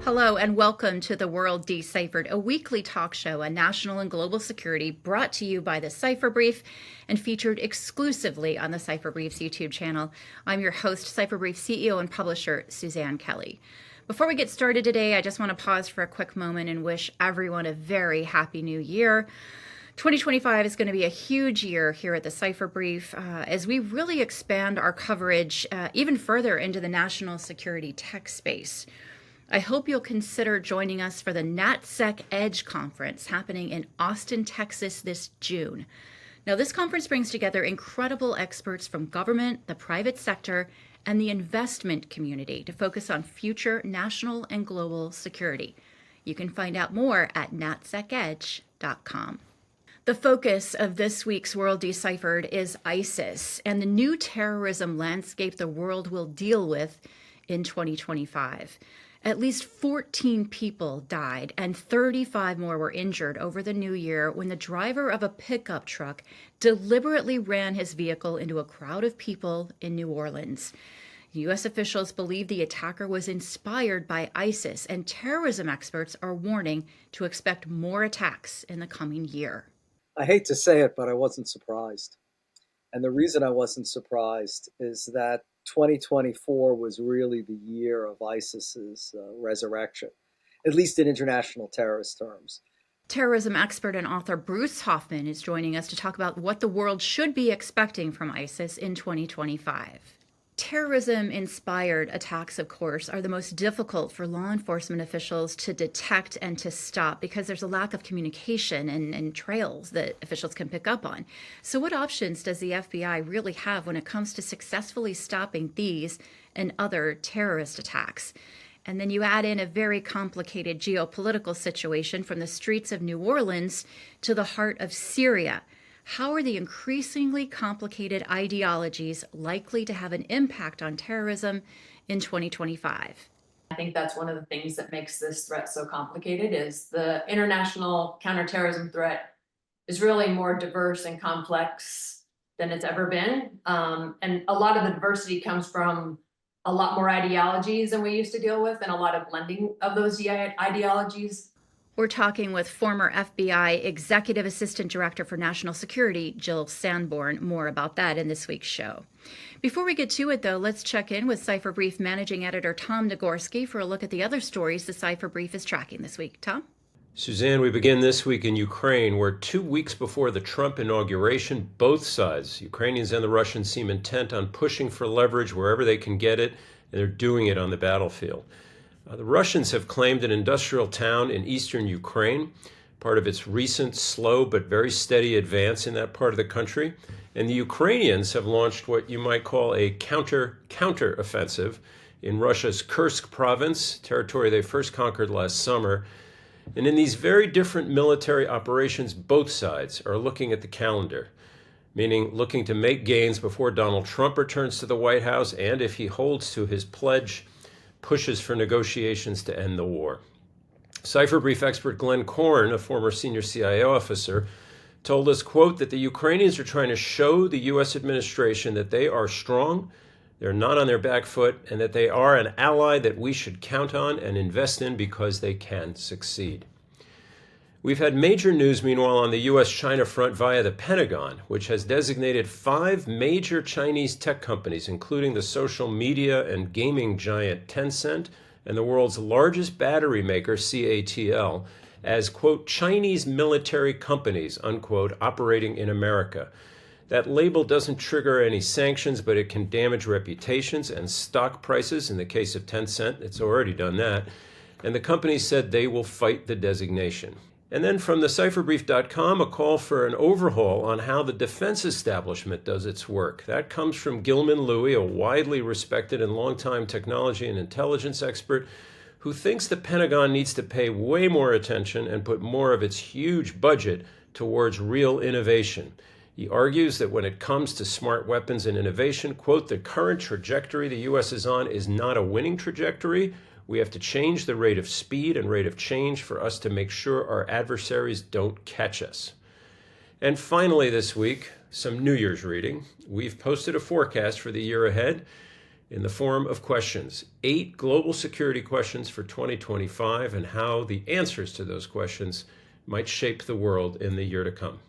Hello and welcome to The World Deciphered, a weekly talk show on national and global security brought to you by the Cipher Brief and featured exclusively on the Cipher Brief's YouTube channel. I'm your host, Cipher Brief CEO and publisher, Suzanne Kelly. Before we get started today, I just want to pause for a quick moment and wish everyone a very happy new year. 2025 is going to be a huge year here at the Cipher Brief as we really expand our coverage even further into the national security tech space. I hope you'll consider joining us for the NatSec Edge conference happening in Austin, Texas this June. Now, this conference brings together incredible experts from government, the private sector, and the investment community to focus on future national and global security. You can find out more at natsecedge.com. The focus of this week's World Deciphered is ISIS and the new terrorism landscape the world will deal with in 2025. At least 14 people died and 35 more were injured over the new year when the driver of a pickup truck deliberately ran his vehicle into a crowd of people in New Orleans. U.S. officials believe the attacker was inspired by ISIS, and terrorism experts are warning to expect more attacks in the coming year. I hate to say it, but I wasn't surprised. And the reason I wasn't surprised is that 2024 was really the year of ISIS's resurrection, at least in international terrorist terms. Terrorism expert and author Bruce Hoffman is joining us to talk about what the world should be expecting from ISIS in 2025. Terrorism-inspired attacks, of course, are the most difficult for law enforcement officials to detect and to stop because there's a lack of communication and trails that officials can pick up on. So what options does the FBI really have when it comes to successfully stopping these and other terrorist attacks? And then you add in a very complicated geopolitical situation from the streets of New Orleans to the heart of Syria. How are the increasingly complicated ideologies likely to have an impact on terrorism in 2025? I think that's one of the things that makes this threat so complicated is the international counterterrorism threat is really more diverse and complex than it's ever been. And a lot of the diversity comes from a lot more ideologies than we used to deal with and a lot of blending of those ideologies. We're talking with former FBI Executive Assistant Director for National Security, Jill Sanborn. More about that in this week's show. Before we get to it, though, let's check in with Cipher Brief Managing Editor Tom Nagorski for a look at the other stories the Cipher Brief is tracking this week. Tom? Suzanne, we begin this week in Ukraine, where 2 weeks before the Trump inauguration, both sides, Ukrainians and the Russians, seem intent on pushing for leverage wherever they can get it, and they're doing it on the battlefield. The Russians have claimed an industrial town in eastern Ukraine, part of its recent slow but very steady advance in that part of the country. And the Ukrainians have launched what you might call a counter offensive in Russia's Kursk province, territory they first conquered last summer. And in these very different military operations, both sides are looking at the calendar, meaning looking to make gains before Donald Trump returns to the White House and, if he holds to his pledge, pushes for negotiations to end the war. Cipher Brief expert Glenn Korn, a former senior CIO officer, told us, quote, that the Ukrainians are trying to show the U.S. administration that they are strong, they're not on their back foot, and that they are an ally that we should count on and invest in because they can succeed. We've had major news, meanwhile, on the U.S.-China front via the Pentagon, which has designated 5 major Chinese tech companies, including the social media and gaming giant Tencent and the world's largest battery maker, CATL, as, quote, Chinese military companies, unquote, operating in America. That label doesn't trigger any sanctions, but it can damage reputations and stock prices. In the case of Tencent, it's already done that. And the company said they will fight the designation. And then from the cipherbrief.com, a call for an overhaul on how the defense establishment does its work. That comes from Gilman Louie, a widely respected and longtime technology and intelligence expert who thinks the Pentagon needs to pay way more attention and put more of its huge budget towards real innovation. He argues that when it comes to smart weapons and innovation, quote, the current trajectory the U.S. is on is not a winning trajectory. We have to change the rate of speed and rate of change for us to make sure our adversaries don't catch us. And finally this week, some New Year's reading. We've posted a forecast for the year ahead. in the form of questions. 8 global security questions for 2025 and how the answers to those questions might shape the world in the year to come.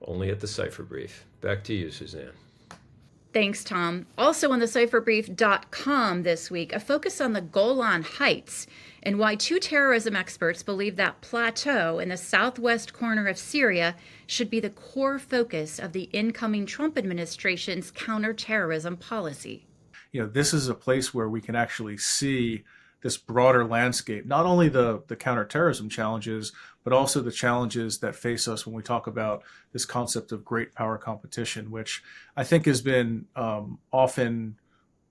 Only at the Cipher Brief. Back to you, Suzanne. Thanks, Tom. Also on the cipherbrief.com this week, a focus on the Golan Heights and why 2 terrorism experts believe that plateau in the southwest corner of Syria should be the core focus of the incoming Trump administration's counterterrorism policy. This is a place where we can actually see this broader landscape, not only the counterterrorism challenges, but also the challenges that face us when we talk about this concept of great power competition, which I think has been often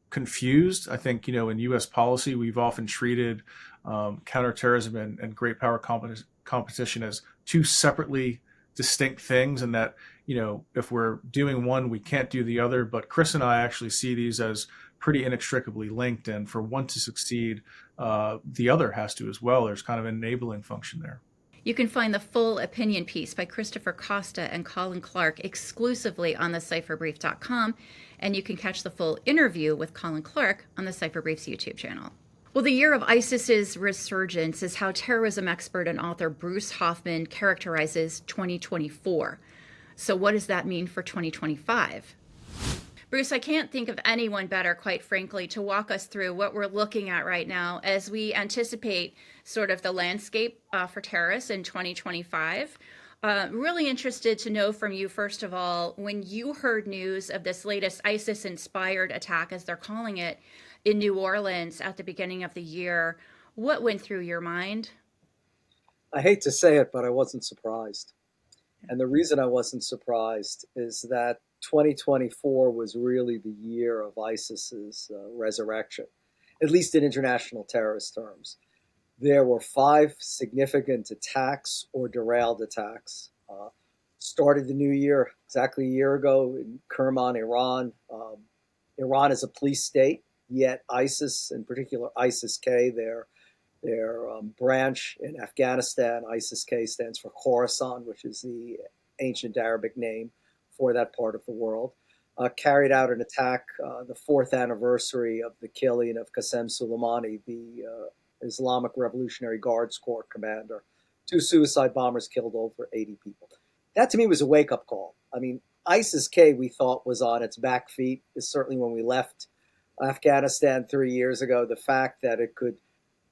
confused. I think, in U.S. policy, we've often treated counterterrorism and great power competition as 2 separately distinct things, and that, if we're doing one, we can't do the other. But Chris and I actually see these as pretty inextricably linked, and for one to succeed, the other has to as well. There's kind of an enabling function there. You can find the full opinion piece by Christopher Costa and Colin Clarke exclusively on the cipherbrief.com, and you can catch the full interview with Colin Clarke on the Cipher Brief's YouTube channel. Well, the year of ISIS's resurgence is how terrorism expert and author Bruce Hoffman characterizes 2024. So what does that mean for 2025? Bruce, I can't think of anyone better, quite frankly, to walk us through what we're looking at right now as we anticipate sort of the landscape for terrorists in 2025. Really interested to know from you, first of all, when you heard news of this latest ISIS-inspired attack, as they're calling it, in New Orleans at the beginning of the year, what went through your mind? I hate to say it, but I wasn't surprised. And the reason I wasn't surprised is that 2024 was really the year of ISIS's resurrection, at least in international terrorist terms. There were 5 significant attacks or derailed attacks. Started the new year exactly a year ago in Kerman, Iran. Iran is a police state, yet ISIS, in particular ISIS-K, their branch in Afghanistan, ISIS-K stands for Khorasan, which is the ancient Arabic name for that part of the world, carried out an attack, the 4th anniversary of the killing of Qasem Soleimani, the Islamic Revolutionary Guards Corps commander. 2 suicide bombers killed over 80 people. That to me was a wake-up call. I mean, ISIS-K we thought was on its back feet, is certainly when we left Afghanistan 3 years ago. The fact that it could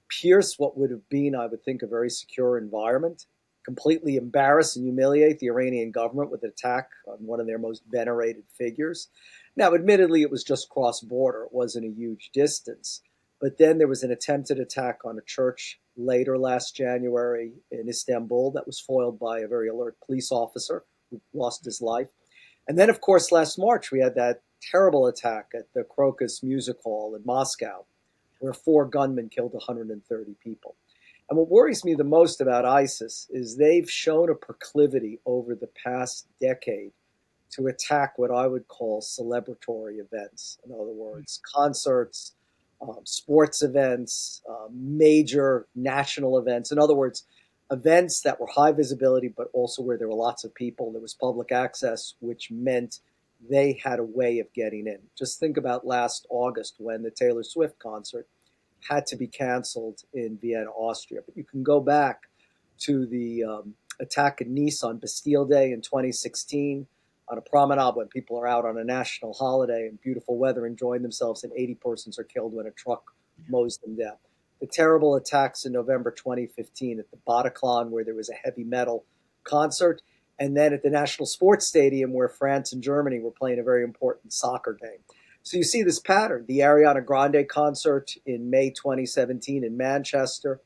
pierce what would have been, I would think, a very secure environment, completely embarrass and humiliate the Iranian government with an attack on one of their most venerated figures. Now, admittedly, it was just cross-border. It wasn't a huge distance. But then there was an attempted attack on a church later last January in Istanbul that was foiled by a very alert police officer who lost his life. And then, of course, last March, we had that terrible attack at the Crocus Music Hall in Moscow, where 4 gunmen killed 130 people. And what worries me the most about ISIS is they've shown a proclivity over the past decade to attack what I would call celebratory events. In other words, concerts, sports events, major national events. In other words, events that were high visibility, but also where there were lots of people. There was public access, which meant they had a way of getting in. Just think about last August when the Taylor Swift concert had to be canceled in Vienna, Austria. But you can go back to the attack in Nice on Bastille Day in 2016, on a promenade when people are out on a national holiday in beautiful weather enjoying themselves, and 80 persons are killed when a truck mows them down. The terrible attacks in November 2015 at the Bataclan, where there was a heavy metal concert, and then at the National Sports Stadium, where France and Germany were playing a very important soccer game. So you see this pattern, the Ariana Grande concert in May 2017 in Manchester.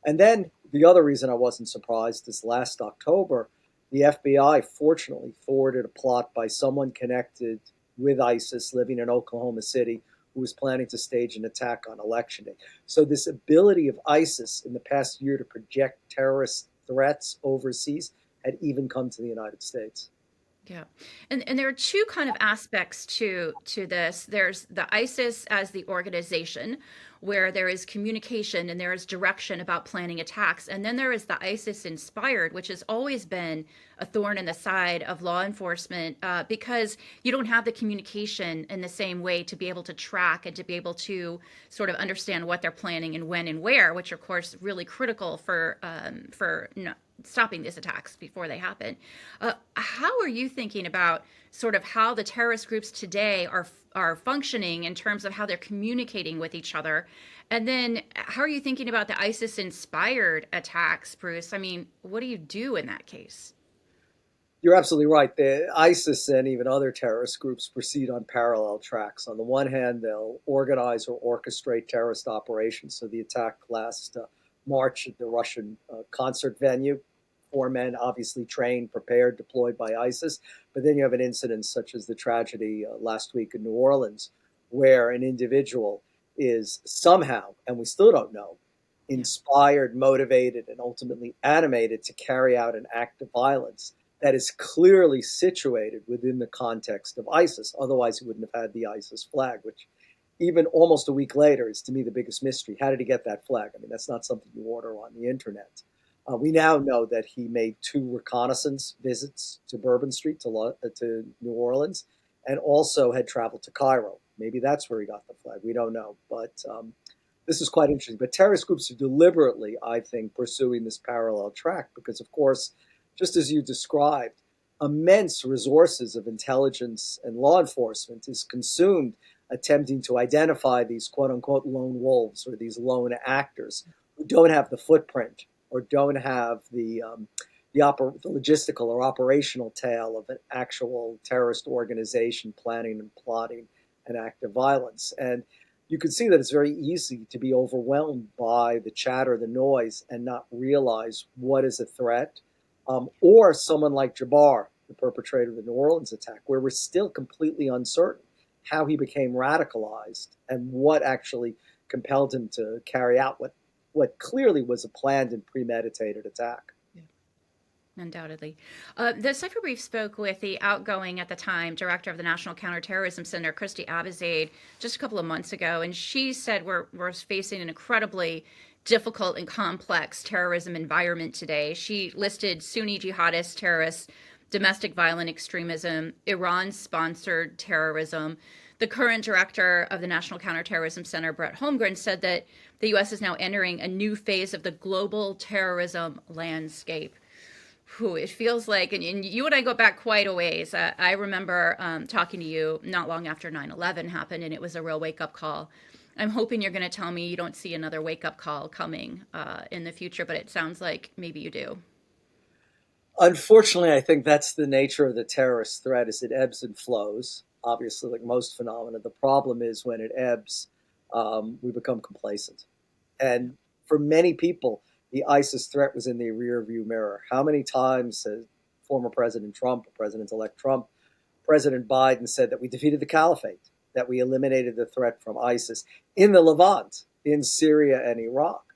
And then the other reason I wasn't surprised is last October, the FBI fortunately thwarted a plot by someone connected with ISIS living in Oklahoma City who was planning to stage an attack on Election Day. So this ability of ISIS in the past year to project terrorist threats overseas had even come to the United States. Yeah. And there are 2 kind of aspects to this. There's the ISIS as the organization, where there is communication and there is direction about planning attacks. And then there is the ISIS inspired, which has always been a thorn in the side of law enforcement because you don't have the communication in the same way to be able to track and to be able to sort of understand what they're planning and when and where, which are, of course, really critical for stopping these attacks before they happen. How are you thinking about sort of how the terrorist groups today are functioning in terms of how they're communicating with each other? And then how are you thinking about the ISIS-inspired attacks, Bruce? I mean, what do you do in that case? You're absolutely right. The ISIS and even other terrorist groups proceed on parallel tracks. On the one hand, they'll organize or orchestrate terrorist operations. So the attack last March at the Russian concert venue, 4 men obviously trained, prepared, deployed by ISIS. But then you have an incident such as the tragedy last week in New Orleans, where an individual is somehow, and we still don't know, inspired, motivated, and ultimately animated to carry out an act of violence that is clearly situated within the context of ISIS. Otherwise, he wouldn't have had the ISIS flag, which even almost a week later is, to me, the biggest mystery. How did he get that flag? I mean, that's not something you order on the internet. We now know that he made 2 reconnaissance visits to Bourbon Street, to New Orleans, and also had traveled to Cairo. Maybe that's where he got the flag. We don't know. But this is quite interesting. But terrorist groups are deliberately, I think, pursuing this parallel track because, of course, just as you described, immense resources of intelligence and law enforcement is consumed attempting to identify these quote-unquote lone wolves or these lone actors who don't have the footprint or don't have the logistical or operational tail of an actual terrorist organization planning and plotting an act of violence. And you can see that it's very easy to be overwhelmed by the chatter, the noise, and not realize what is a threat. Or someone like Jabbar, the perpetrator of the New Orleans attack, where we're still completely uncertain how he became radicalized and what actually compelled him to carry out what clearly was a planned and premeditated attack. Undoubtedly. The Cipher Brief spoke with the outgoing, at the time, director of the National Counterterrorism Center, Christy Abizaid, just a couple of months ago. And she said we're facing an incredibly difficult and complex terrorism environment today. She listed Sunni jihadist terrorists, domestic violent extremism, Iran-sponsored terrorism. The current director of the National Counterterrorism Center, Brett Holmgren, said that the U.S. is now entering a new phase of the global terrorism landscape. It feels like, and you and I go back quite a ways. I remember talking to you not long after 9/11 happened, and it was a real wake-up call. I'm hoping you're going to tell me you don't see another wake-up call coming in the future, but it sounds like maybe you do. Unfortunately, I think that's the nature of the terrorist threat, is it ebbs and flows. Obviously, like most phenomena, the problem is when it ebbs, we become complacent. And for many people, the ISIS threat was in the rearview mirror. How many times has former President Trump, President-elect Trump, President Biden said that we defeated the caliphate, that we eliminated the threat from ISIS in the Levant, in Syria and Iraq?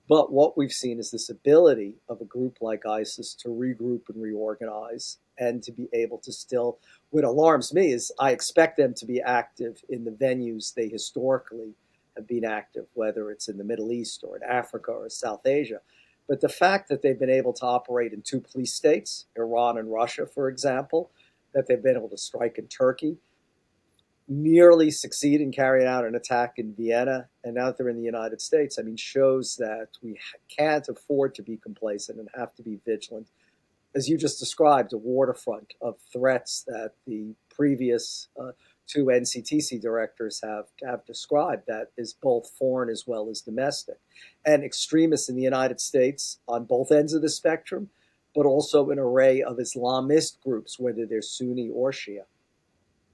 But what we've seen is this ability of a group like ISIS to regroup and reorganize and to be able to still, what alarms me is I expect them to be active in the venues they historically have been active, whether it's in the Middle East or in Africa or South Asia. But the fact that they've been able to operate in 2 police states, Iran and Russia, for example, that they've been able to strike in Turkey, nearly succeed in carrying out an attack in Vienna, and now they're in the United States, I mean, shows that we can't afford to be complacent and have to be vigilant. As you just described, a waterfront of threats that the previous 2 NCTC directors have described, that is both foreign as well as domestic. And extremists in the United States on both ends of the spectrum, but also an array of Islamist groups, whether they're Sunni or Shia.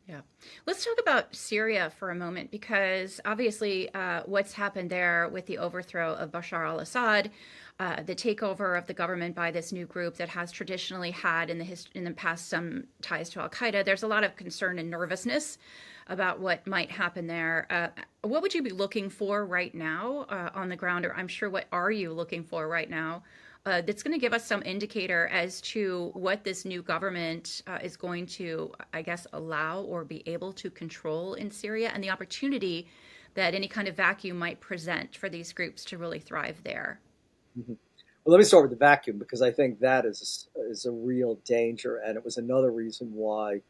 Yeah. Let's talk about Syria for a moment, because obviously what's happened there with the overthrow of Bashar al-Assad, the takeover of the government by this new group that has traditionally had in the past some ties to al-Qaeda, there's a lot of concern and nervousness about what might happen there. What would you be looking for right now on the ground, or I'm sure what are you looking for right now that's going to give us some indicator as to what this new government is going to, I guess, allow or be able to control in Syria, and the opportunity that any kind of vacuum might present for these groups to really thrive there? Mm-hmm. Well, let me start with the vacuum, because I think that is a real danger, and it was another reason why,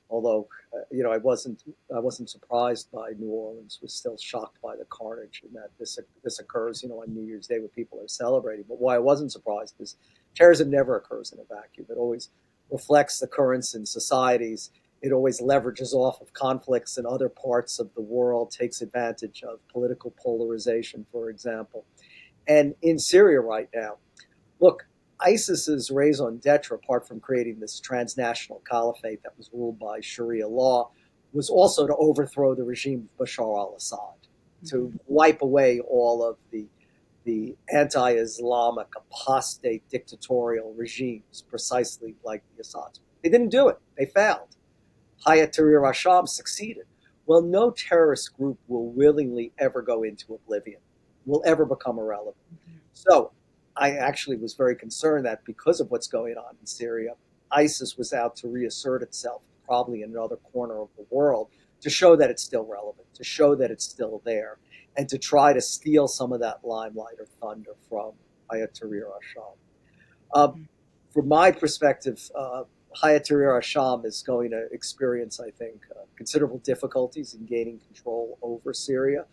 although I wasn't surprised by New Orleans, was still shocked by the carnage, and that this occurs on New Year's Day when people are celebrating. But why I wasn't surprised is terrorism never occurs in a vacuum. It always reflects the currents in societies. It always leverages off of conflicts in other parts of the world, takes advantage of political polarization, for example. And in Syria right now, look, ISIS's raison d'etre, apart from creating this transnational caliphate that was ruled by Sharia law, was also to overthrow the regime of Bashar al-Assad, to wipe away all of the anti-Islamic, apostate, dictatorial regimes, precisely like the Assads. They didn't do it. They failed. Hayat Tahrir al-Sham succeeded. Well, no terrorist group will willingly ever go into oblivion, will ever become irrelevant. So I actually was very concerned that because of what's going on in Syria, ISIS was out to reassert itself, probably in another corner of the world, to show that it's still relevant, to show that it's still there, and to try to steal some of that limelight or thunder from Hayat Tahrir al-Sham. From my perspective, Hayat Tahrir al-Sham is going to experience, I think, considerable difficulties in gaining control over Syria.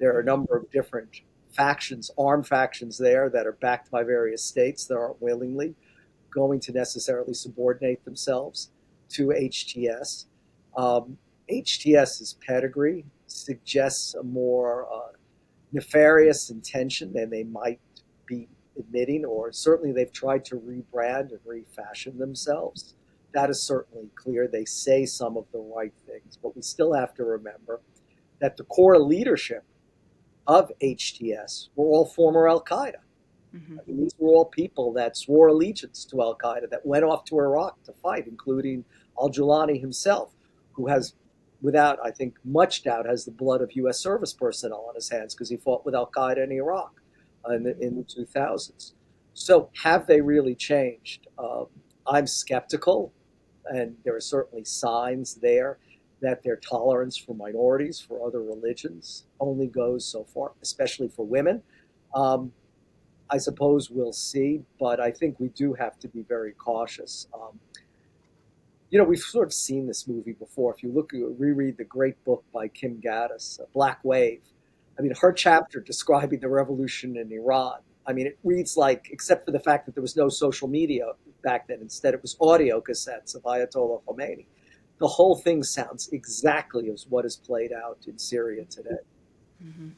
There are a number of different factions, armed factions there that are backed by various states that aren't willingly going to necessarily subordinate themselves to HTS. HTS's pedigree suggests a more nefarious intention than they might be admitting, or certainly they've tried to rebrand and refashion themselves. That is certainly clear. They say some of the right things, but we still have to remember that the core leadership of HTS were all former Al-Qaeda. Mm-hmm. I mean, these were all people that swore allegiance to Al-Qaeda, that went off to Iraq to fight, including al-Jawlani himself, who has, without, I think, much doubt, has the blood of U.S. service personnel on his hands because he fought with Al-Qaeda in Iraq in the 2000s. So have they really changed? I'm skeptical, and there are certainly signs there that their tolerance for minorities, for other religions, only goes so far, especially for women. I suppose we'll see, but I think we do have to be very cautious. We've sort of seen this movie before. If you reread the great book by Kim Gaddis, Black Wave, I mean, her chapter describing the revolution in Iran, I mean, it reads like, except for the fact that there was no social media back then, instead it was audio cassettes of Ayatollah Khomeini. The whole thing sounds exactly as what is played out in Syria today. Mm-hmm.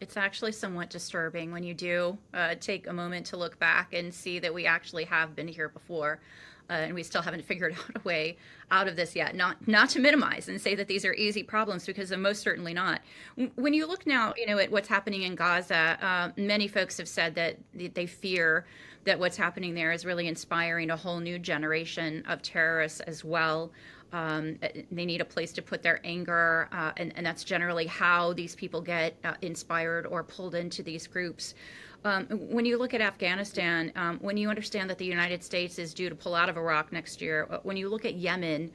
It's actually somewhat disturbing when you do take a moment to look back and see that we actually have been here before, and we still haven't figured out a way out of this yet. Not to minimize and say that these are easy problems, because they're most certainly not. When you look now, at what's happening in Gaza, many folks have said that they fear that what's happening there is really inspiring a whole new generation of terrorists as well. They need a place to put their anger, and that's generally how these people get inspired or pulled into these groups. When you look at Afghanistan, when you understand that the United States is due to pull out of Iraq next year, when you look at Yemen,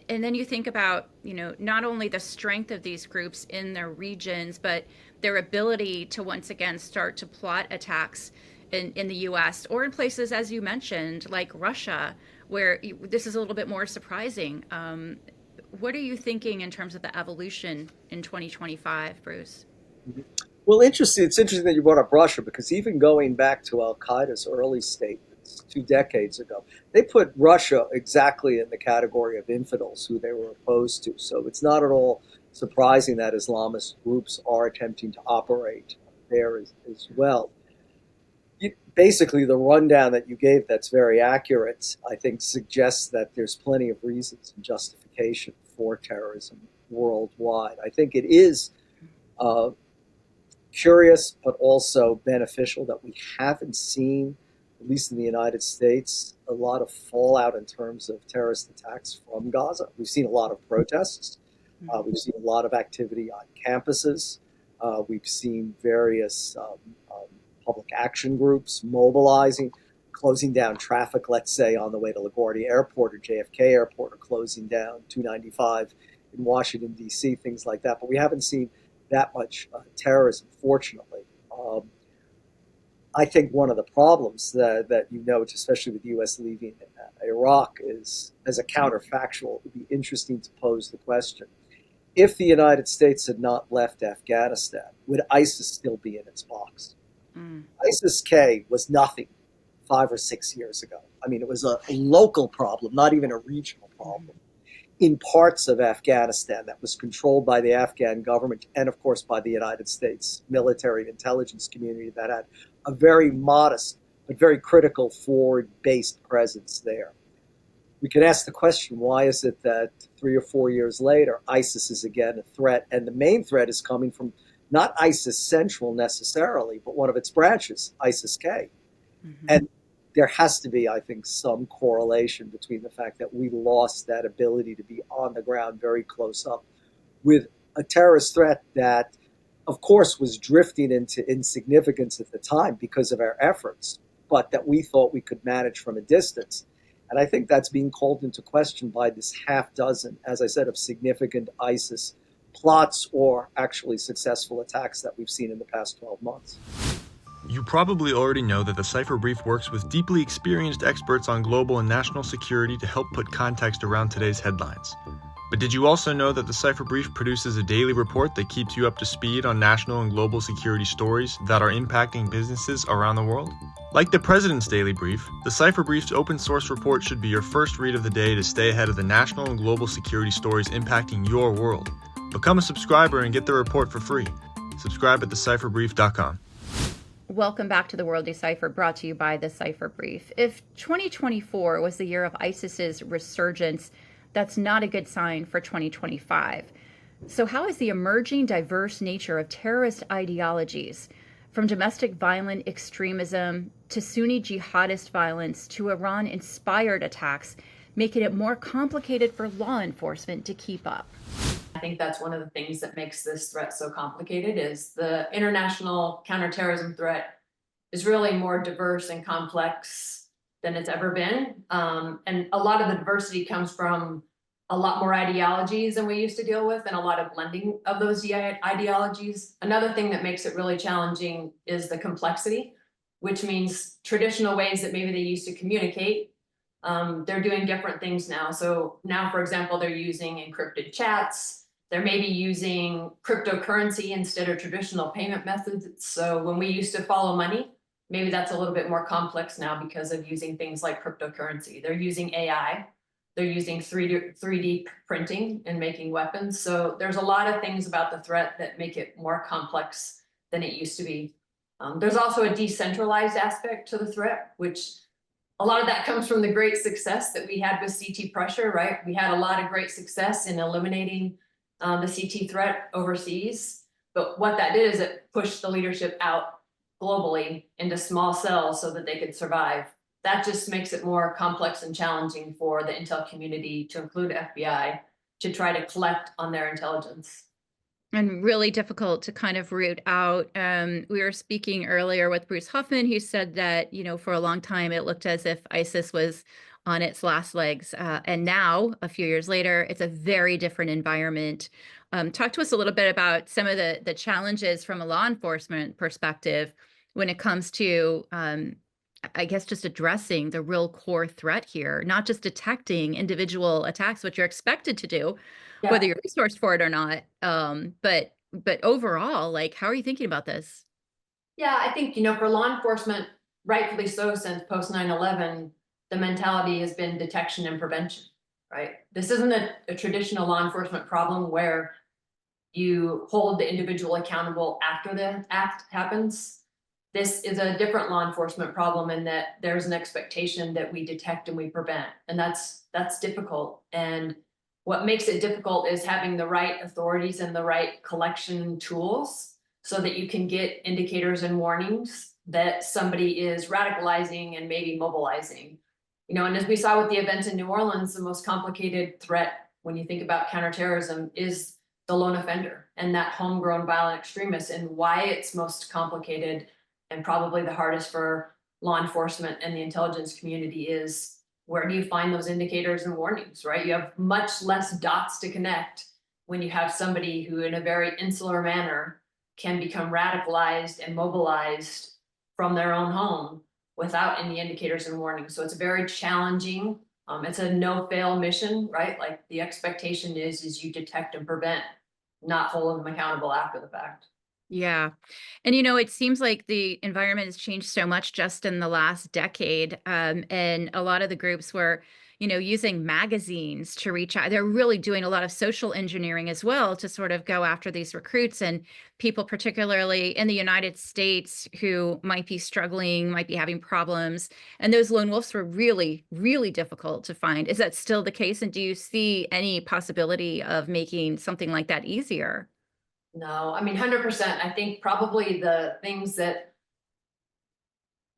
and then you think about, not only the strength of these groups in their regions, but their ability to once again start to plot attacks in the U.S. or in places, as you mentioned, like Russia, where this is a little bit more surprising. What are you thinking in terms of the evolution in 2025, Bruce? Well, it's interesting that you brought up Russia, because even going back to Al-Qaeda's early statements 2 decades ago, they put Russia exactly in the category of infidels who they were opposed to. So it's not at all surprising that Islamist groups are attempting to operate there as well. Basically, the rundown that you gave, that's very accurate, I think suggests that there's plenty of reasons and justification for terrorism worldwide. I think it is curious, but also beneficial that we haven't seen, at least in the United States, a lot of fallout in terms of terrorist attacks from Gaza. We've seen a lot of protests. We've seen a lot of activity on campuses. We've seen various public action groups mobilizing, closing down traffic, let's say, on the way to LaGuardia Airport or JFK Airport, or closing down 295 in Washington, D.C., things like that. But we haven't seen that much terrorism, fortunately. I think one of the problems that you note, especially with the U.S. leaving Iraq, is, as a counterfactual, it would be interesting to pose the question: if the United States had not left Afghanistan, would ISIS still be in its box? ISIS-K was nothing 5 or 6 years ago. I mean, it was a local problem, not even a regional problem, in parts of Afghanistan that was controlled by the Afghan government and, of course, by the United States military and intelligence community that had a very modest but very critical forward-based presence there. We can ask the question, why is it that 3 or 4 years later, ISIS is again a threat? And the main threat is coming from not ISIS Central necessarily, but one of its branches, ISIS-K. And there has to be, I think, some correlation between the fact that we lost that ability to be on the ground very close up with a terrorist threat that, of course, was drifting into insignificance at the time because of our efforts, but that we thought we could manage from a distance. And I think that's being called into question by this half dozen, as I said, of significant ISIS plots or actually successful attacks that we've seen in the past 12 months. You probably already know that the Cipher Brief works with deeply experienced experts on global and national security to help put context around today's headlines. But did you also know that the Cipher Brief produces a daily report that keeps you up to speed on national and global security stories that are impacting businesses around the world? Like the President's Daily Brief, the Cipher Brief's open source report should be your first read of the day to stay ahead of the national and global security stories impacting your world. Become a subscriber and get the report for free. Subscribe at thecipherbrief.com. Welcome back to the World Deciphered, brought to you by the Cipher Brief. If 2024 was the year of ISIS's resurgence, that's not a good sign for 2025. So how is the emerging diverse nature of terrorist ideologies, from domestic violent extremism to Sunni jihadist violence to Iran-inspired attacks, making it more complicated for law enforcement to keep up? I think that's one of the things that makes this threat so complicated is the international counterterrorism threat is really more diverse and complex than it's ever been. And a lot of the diversity comes from a lot more ideologies than we used to deal with and a lot of blending of those ideologies. Another thing that makes it really challenging is the complexity, which means traditional ways that maybe they used to communicate, they're doing different things now. So now, for example, they're using encrypted chats. They're maybe using cryptocurrency instead of traditional payment methods. So when we used to follow money, maybe that's a little bit more complex now because of using things like cryptocurrency. They're using AI. They're using 3D printing and making weapons. So there's a lot of things about the threat that make it more complex than it used to be. There's also a decentralized aspect to the threat, which a lot of that comes from the great success that we had with CT pressure, right? We had a lot of great success in eliminating the CT threat overseas. But what that did is it pushed the leadership out globally into small cells so that they could survive. That just makes it more complex and challenging for the intel community, to include FBI, to try to collect on their intelligence. And really difficult to kind of root out. We were speaking earlier with Bruce Hoffman, who said that, for a long time, it looked as if ISIS was on its last legs. And now, a few years later, it's a very different environment. Talk to us a little bit about some of the challenges from a law enforcement perspective when it comes to, I guess, just addressing the real core threat here, not just detecting individual attacks, which you're expected to do, whether you're resourced for it or not. But overall, like, how are you thinking about this? Yeah, I think, for law enforcement, rightfully so, since post 9/11, the mentality has been detection and prevention, right? This isn't a traditional law enforcement problem where you hold the individual accountable after the act happens. This is a different law enforcement problem in that there's an expectation that we detect and we prevent, and that's difficult. And what makes it difficult is having the right authorities and the right collection tools so that you can get indicators and warnings that somebody is radicalizing and maybe mobilizing. And as we saw with the events in New Orleans, the most complicated threat when you think about counterterrorism is the lone offender and that homegrown violent extremist, and why it's most complicated and probably the hardest for law enforcement and the intelligence community is, where do you find those indicators and warnings, right? You have much less dots to connect when you have somebody who in a very insular manner can become radicalized and mobilized from their own home without any indicators and warnings. So it's very challenging. It's a no-fail mission, right? Like the expectation is you detect and prevent, not hold them accountable after the fact. Yeah. And, it seems like the environment has changed so much just in the last decade. And a lot of the groups were, using magazines to reach out. They're really doing a lot of social engineering as well to sort of go after these recruits and people, particularly in the United States, who might be struggling, might be having problems. And those lone wolves were really, really difficult to find. Is that still the case? And do you see any possibility of making something like that easier? No, I mean, 100%. I think probably the things that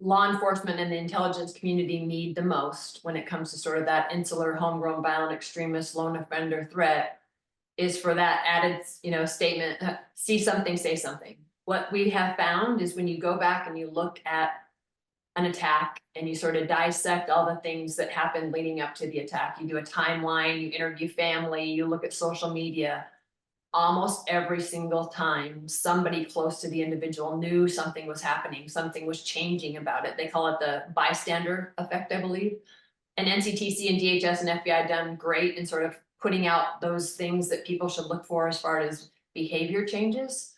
law enforcement and the intelligence community need the most when it comes to sort of that insular, homegrown, violent extremist, lone offender threat is for that added, statement, see something, say something. What we have found is when you go back and you look at an attack and you sort of dissect all the things that happened leading up to the attack, you do a timeline, you interview family, you look at social media, almost every single time somebody close to the individual knew something was happening, something was changing about it. They call it the bystander effect, I believe. And NCTC and DHS and FBI done great in sort of putting out those things that people should look for as far as behavior changes.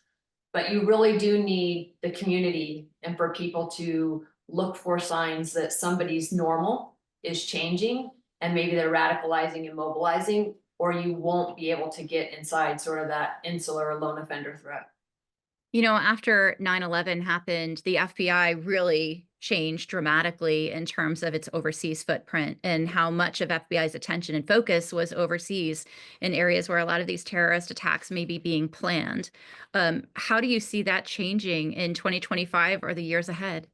But you really do need the community and for people to look for signs that somebody's normal is changing and maybe they're radicalizing and mobilizing, or you won't be able to get inside sort of that insular lone offender threat. After 9/11 happened, the FBI really changed dramatically in terms of its overseas footprint and how much of FBI's attention and focus was overseas in areas where a lot of these terrorist attacks may be being planned. How do you see that changing in 2025 or the years ahead?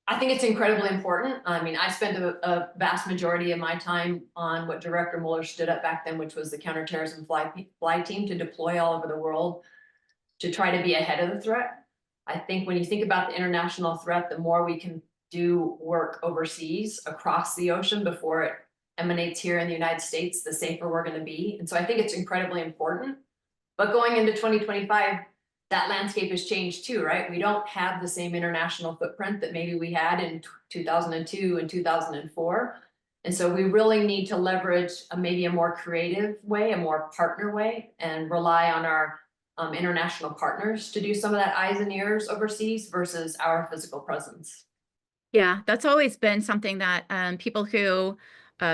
I think it's incredibly important. I mean, I spent a vast majority of my time on what Director Mueller stood up back then, which was the counterterrorism fly team to deploy all over the world to try to be ahead of the threat. I think when you think about the international threat, the more we can do work overseas across the ocean before it emanates here in the United States, the safer we're going to be. And so I think it's incredibly important. But going into 2025, that landscape has changed too, right? We don't have the same international footprint that maybe we had in 2002 and 2004. And so we really need to leverage maybe a more creative way, a more partner way, and rely on our international partners to do some of that eyes and ears overseas versus our physical presence. Yeah, that's always been something that people who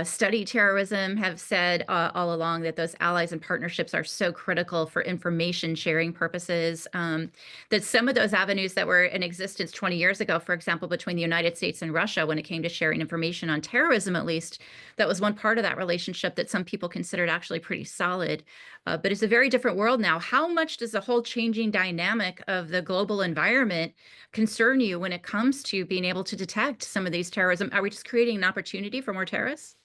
study terrorism have said all along, that those allies and partnerships are so critical for information sharing purposes. That some of those avenues that were in existence 20 years ago, for example, between the United States and Russia, when it came to sharing information on terrorism, at least, that was one part of that relationship that some people considered actually pretty solid. But it's a very different world now. How much does the whole changing dynamic of the global environment concern you when it comes to being able to detect some of these terrorism? Are we just creating an opportunity for more terrorists?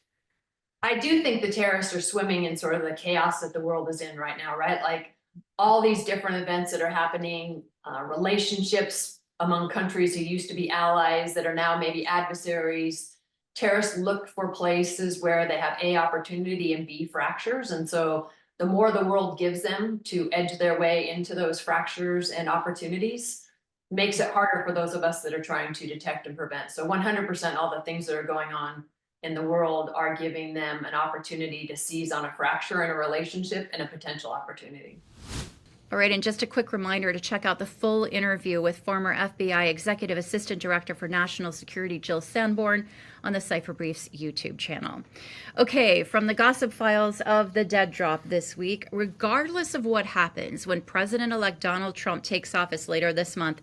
I do think the terrorists are swimming in sort of the chaos that the world is in right now, right? Like all these different events that are happening, relationships among countries who used to be allies that are now maybe adversaries. Terrorists look for places where they have A, opportunity, and B, fractures. And so the more the world gives them to edge their way into those fractures and opportunities, makes it harder for those of us that are trying to detect and prevent. So 100% all the things that are going on in the world are giving them an opportunity to seize on a fracture in a relationship and a potential opportunity. All right, and just a quick reminder to check out the full interview with former FBI Executive Assistant Director for National Security Jill Sanborn on the Cipher Brief's YouTube channel. Okay, from the gossip files of the dead drop this week, regardless of what happens when President-elect Donald Trump takes office later this month,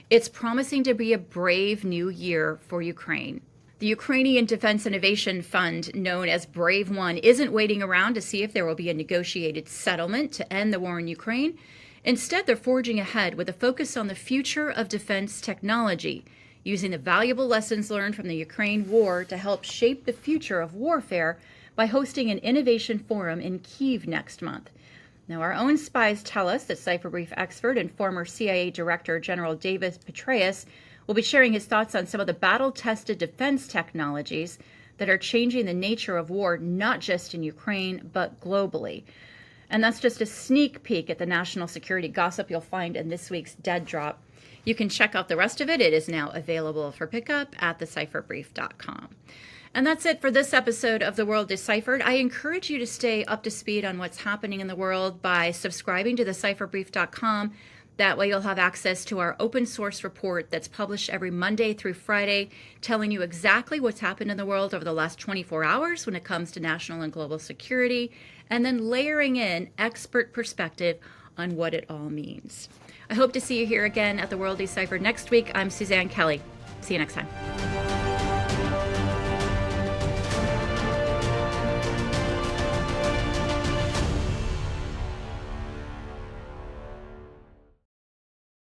it's promising to be a brave new year for Ukraine. The Ukrainian Defense Innovation Fund, known as Brave One, isn't waiting around to see if there will be a negotiated settlement to end the war in Ukraine. Instead, they're forging ahead with a focus on the future of defense technology, using the valuable lessons learned from the Ukraine war to help shape the future of warfare by hosting an innovation forum in Kyiv next month. Now, our own spies tell us that Cipher Brief expert and former CIA Director General David Petraeus will be sharing his thoughts on some of the battle-tested defense technologies that are changing the nature of war, not just in Ukraine, but globally. And that's just a sneak peek at the national security gossip you'll find in this week's Dead Drop. You can check out the rest of it. It is now available for pickup at thecipherbrief.com. And that's it for this episode of The World Deciphered. I encourage you to stay up to speed on what's happening in the world by subscribing to thecipherbrief.com. That way you'll have access to our open source report that's published every Monday through Friday, telling you exactly what's happened in the world over the last 24 hours when it comes to national and global security, and then layering in expert perspective on what it all means. I hope to see you here again at The World Deciphered next week. I'm Suzanne Kelly. See you next time.